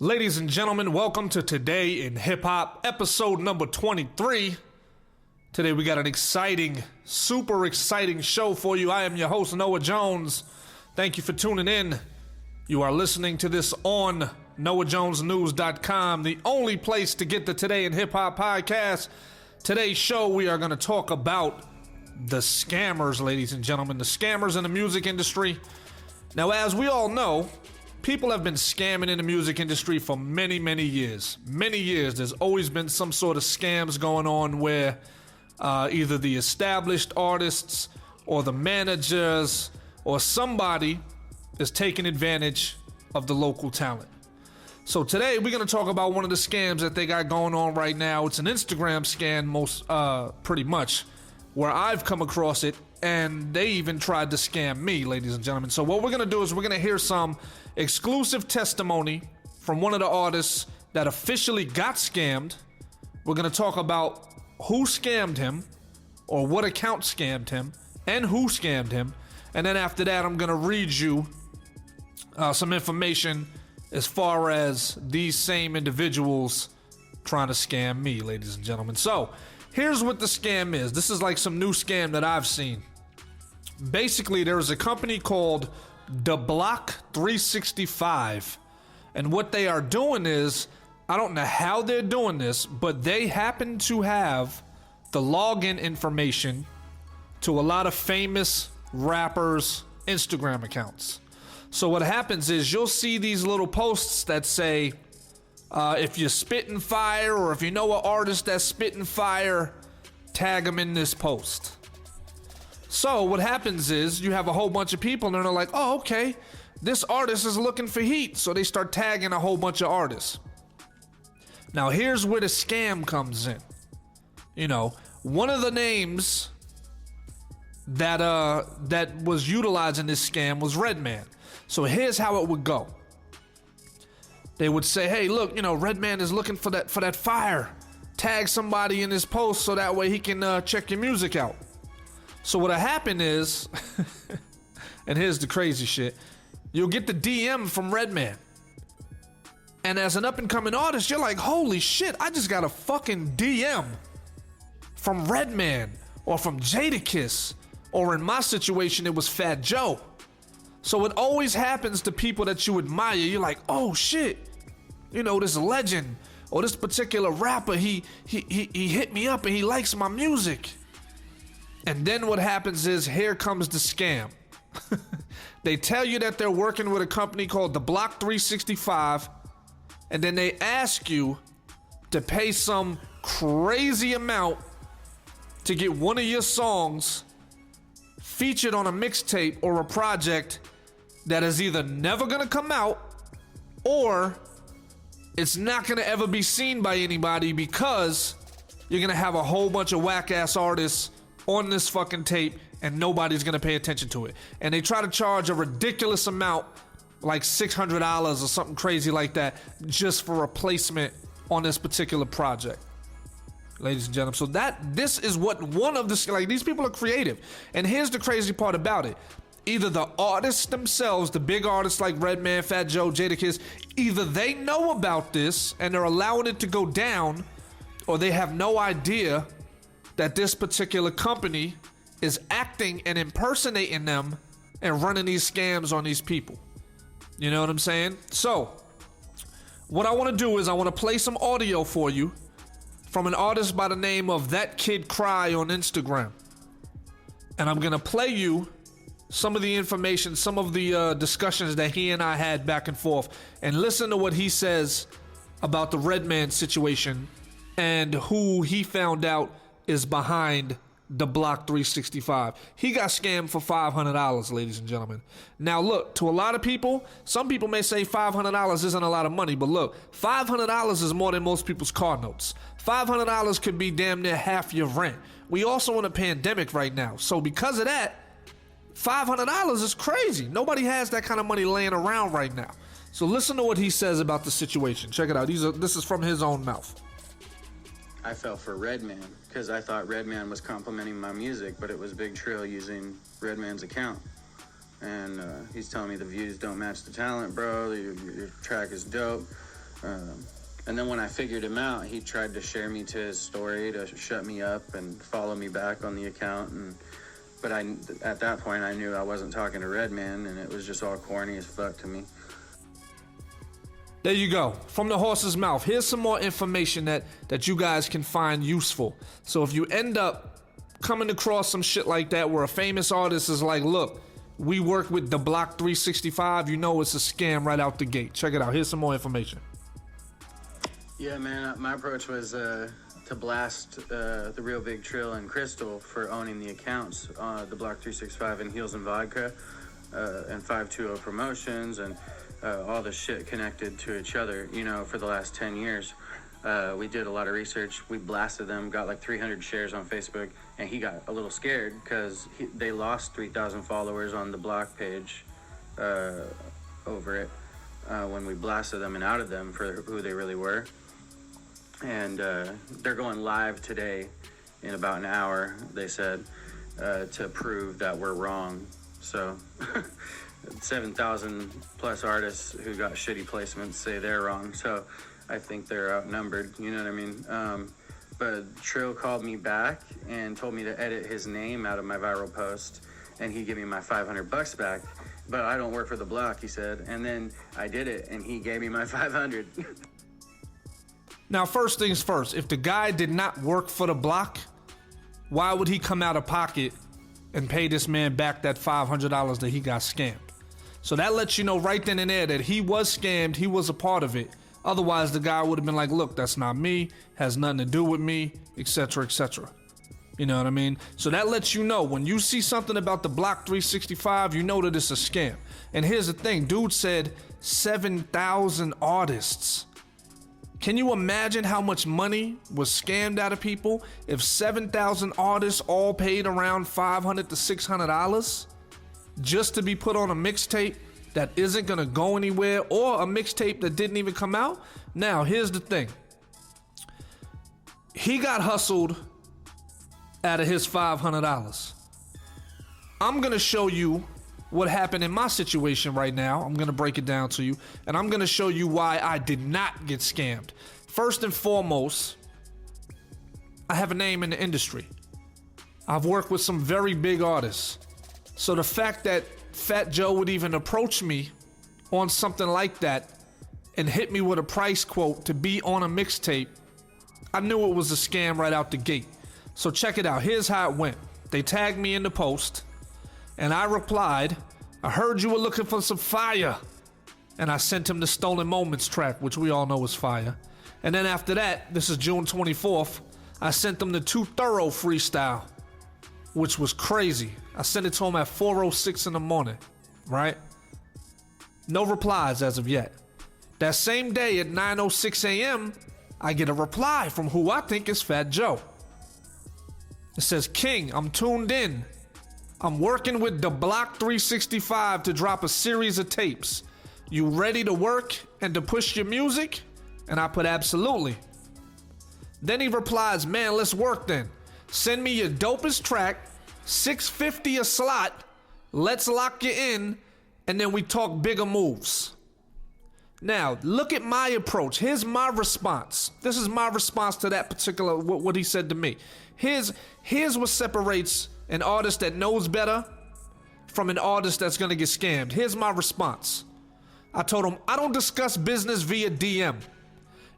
Ladies and gentlemen, welcome to Today in HipHop, episode number 23. Today we got an exciting, super exciting show for you. I am your host, Noah Jones. Thank you for tuning in. You are listening to this on NoahJonesNews.com, the only place to get the Today in HipHop podcast. Today's show, we are going to talk about the scammers, ladies and gentlemen, the scammers in the music industry. Now, as we all know, people have been scamming in the music industry for many, many years. Many years. There's always been some sort of scams going on where either the established artists or the managers or somebody is taking advantage of the local talent. So today we're going to talk about one of the scams that they got going on right now. It's an Instagram scam, pretty much, where I've come across it, and they even tried to scam me, ladies and gentlemen. So what we're going to do is we're going to hear some exclusive testimony from one of the artists that officially got scammed. We're going to talk about who scammed him, or what account scammed him, and who scammed him. And then after that, I'm going to read you some information as far as these same individuals trying to scam me, ladies and gentlemen. So here's what the scam is. This is like some new scam that I've seen. Basically, there's a company called The Block 365, and what they are doing is, I don't know how they're doing this, but they happen to have the login information to a lot of famous rappers' Instagram accounts. So what happens is you'll see these little posts that say, if you're spitting fire, or if you know an artist that's spitting fire, tag them in this post. So what happens is you have a whole bunch of people and they're like, oh, okay, this artist is looking for heat. So they start tagging a whole bunch of artists. Now here's where the scam comes in. You know, one of the names that was utilizing this scam was Redman. So here's how it would go. They would say, hey, look, you know, Redman is looking for that fire. Tag somebody in this post so that way he can check your music out. So what'll happen is, and here's the crazy shit, you'll get the DM from Redman. And as an up-and-coming artist, you're like, holy shit, I just got a fucking DM from Redman or from Jadakiss, or in my situation, it was Fat Joe. So it always happens to people that you admire. You're like, oh shit, you know, this legend or this particular rapper, he hit me up and he likes my music. And then what happens is, here comes the scam. They tell you that they're working with a company called The Block 365, and then they ask you to pay some crazy amount to get one of your songs featured on a mixtape or a project that is either never gonna come out, or it's not gonna ever be seen by anybody, because you're gonna have a whole bunch of whack-ass artists on this fucking tape and nobody's gonna pay attention to it. And they try to charge a ridiculous amount, like $600 or something crazy like that, just for a placement on this particular project, ladies and gentlemen. So this is what one of the, like, these people are creative. And here's the crazy part about it. Either the artists themselves, the big artists like Redman, Fat Joe, Jadakiss, either they know about this and they're allowing it to go down, or they have no idea that this particular company is acting and impersonating them and running these scams on these people. You know what I'm saying? So what I want to do is I want to play some audio for you from an artist by the name of That Kid Cry on Instagram. And I'm going to play you some of the information, some of the discussions that he and I had back and forth, and listen to what he says about the Redman situation and who he found out is behind the Block 365. He got scammed for $500, ladies and gentlemen. Now look, to a lot of people, some people may say $500 isn't a lot of money, but look, $500 is more than most people's car notes. $500 could be damn near half your rent. We also in a pandemic right now, so because of that, $500 is crazy. Nobody has that kind of money laying around right now. So listen to what he says about the situation. Check it out. This is from his own mouth. I fell for Redman because I thought Redman was complimenting my music, but it was Big Trill using Redman's account. And he's telling me the views don't match the talent, bro. Your track is dope. And then when I figured him out, he tried to share me to his story to shut me up and follow me back on the account. But at that point, I knew I wasn't talking to Redman, and it was just all corny as fuck to me. There you go. From the horse's mouth. Here's some more information that you guys can find useful. So if you end up coming across some shit like that where a famous artist is like, look, we work with the Block 365, you know it's a scam right out the gate. Check it out. Here's some more information. Yeah, man, my approach was to blast the Real Big Trill and Crystal for owning the accounts, the Block 365 and Heels and Vodka, and 520 Promotions, and all the shit connected to each other, you know, for the last 10 years. We did a lot of research. We blasted them, got like 300 shares on Facebook, and he got a little scared because they lost 3,000 followers on the block page over it when we blasted them and outed them for who they really were. And they're going live today in about an hour, they said, to prove that we're wrong. So 7,000 plus artists who got shitty placements say they're wrong. So I think they're outnumbered, you know what I mean? But Trill called me back and told me to edit his name out of my viral post, and he'd give me my $500 back. But I don't work for the block, he said. And then I did it, and he gave me my 500. Now, first things first, if the guy did not work for the block, why would he come out of pocket and pay this man back that $500 that he got scammed? So that lets you know right then and there that he was scammed, he was a part of it. Otherwise, the guy would have been like, look, that's not me, has nothing to do with me, etc., etc. You know what I mean? So that lets you know when you see something about the Block 365, you know that it's a scam. And here's the thing, dude said 7,000 artists. Can you imagine how much money was scammed out of people if 7,000 artists all paid around $500 to $600 just to be put on a mixtape that isn't gonna go anywhere, or a mixtape that didn't even come out? Now, here's the thing. He got hustled out of his $500. I'm gonna show you what happened in my situation right now. I'm gonna break it down to you, and I'm gonna show you why I did not get scammed. First and foremost, I have a name in the industry. I've worked with some very big artists. So the fact that Fat Joe would even approach me on something like that and hit me with a price quote to be on a mixtape, I knew it was a scam right out the gate. So check it out. Here's how it went. They tagged me in the post, and I replied, I heard you were looking for some fire. And I sent him the Stolen Moments track, which we all know is fire. And then after that, this is June 24th, I sent them the Too Thorough freestyle, which was crazy. I sent it to him at 4:06 in the morning, right? No replies as of yet. That same day at 9:06 a.m., I get a reply from who I think is Fat Joe. It says, King, I'm tuned in. I'm working with the Block 365 to drop a series of tapes. You ready to work and to push your music? And I put absolutely. Then he replies, man, let's work then. Send me your dopest track, $650 a slot, let's lock you in, and then we talk bigger moves. Now, look at my approach. Here's my response. This is my response to that particular, what he said to me. Here's what separates an artist that knows better from an artist that's gonna get scammed. Here's my response. I told him, I don't discuss business via DM.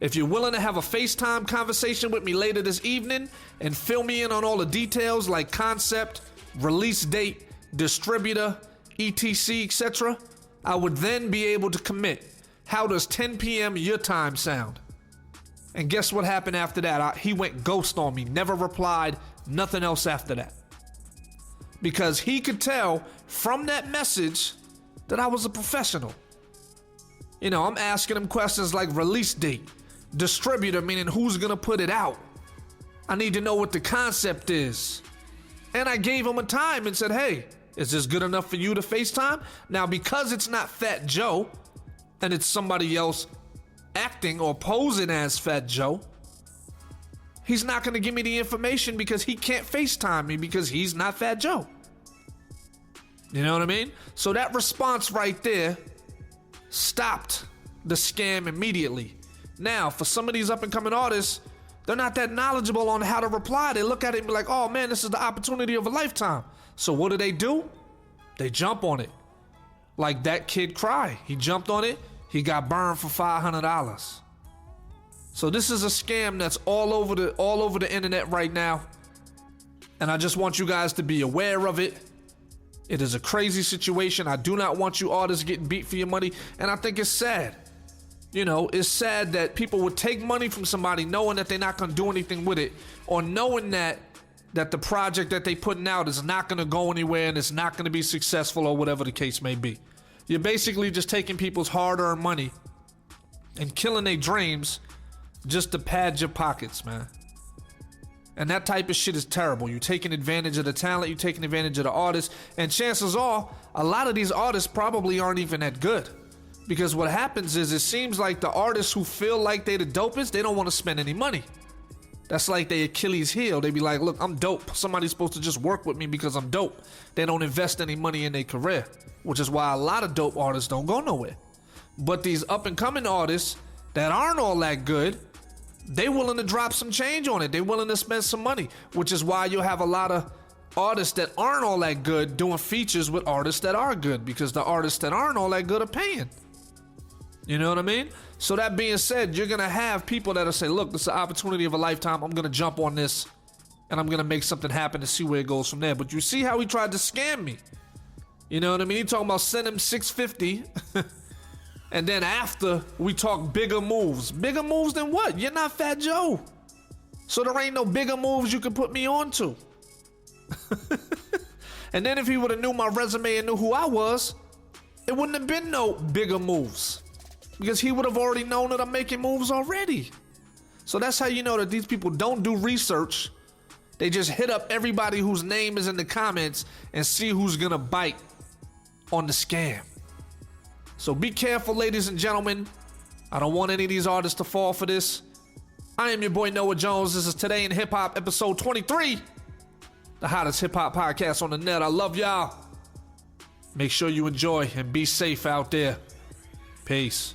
If you're willing to have a FaceTime conversation with me later this evening and fill me in on all the details like concept, release date, distributor, etc., etc., I would then be able to commit. How does 10 p.m. your time sound? And guess what happened after that? He went ghost on me, never replied, nothing else after that. Because he could tell from that message that I was a professional. You know, I'm asking him questions like release date, distributor, meaning who's gonna put it out. I need to know what the concept is. And I gave him a time and said, hey, is this good enough for you to FaceTime? Now, because it's not Fat Joe and it's somebody else acting or posing as Fat Joe, he's not gonna give me the information because he can't FaceTime me because he's not Fat Joe. You know what I mean? So that response right there stopped the scam immediately. Now, for some of these up and coming artists, they're not that knowledgeable on how to reply. They look at it and be like, oh man, this is the opportunity of a lifetime. So what do? They jump on it. Like that kid Cry. He jumped on it. He got burned for $500. So this is a scam that's all over the internet right now. And I just want you guys to be aware of it. It is a crazy situation. I do not want you artists getting beat for your money. And I think it's sad. You know, it's sad that people would take money from somebody knowing that they're not going to do anything with it, or knowing that the project that they putting out is not going to go anywhere and it's not going to be successful, or whatever the case may be. You're basically just taking people's hard-earned money and killing their dreams just to pad your pockets, man. And that type of shit is terrible. You're taking advantage of the talent, you're taking advantage of the artists, and chances are, a lot of these artists probably aren't even that good. Because what happens is, it seems like the artists who feel like they the dopest, they don't want to spend any money. That's like their Achilles heel. They be like, look, I'm dope. Somebody's supposed to just work with me because I'm dope. They don't invest any money in their career, which is why a lot of dope artists don't go nowhere. But these up and coming artists that aren't all that good, they willing to drop some change on it. They willing to spend some money, which is why you'll have a lot of artists that aren't all that good doing features with artists that are good, because the artists that aren't all that good are paying. You know what I mean? So that being said, you're going to have people that'll say, look, this is the opportunity of a lifetime. I'm going to jump on this and I'm going to make something happen to see where it goes from there. But you see how he tried to scam me. You know what I mean? He talking about send him $650. And then after, we talk bigger moves. Bigger moves than what? You're not Fat Joe. So there ain't no bigger moves you can put me on to. And then if he would have knew my resume and knew who I was, it wouldn't have been no bigger moves. Because he would have already known that I'm making moves already. So that's how you know that these people don't do research. They just hit up everybody whose name is in the comments and see who's gonna bite on the scam. So be careful, ladies and gentlemen. I don't want any of these artists to fall for this. I am your boy Noah Jones. This is Today in Hip Hop, episode 23. The hottest hip hop podcast on the net. I love y'all. Make sure you enjoy and be safe out there. Peace.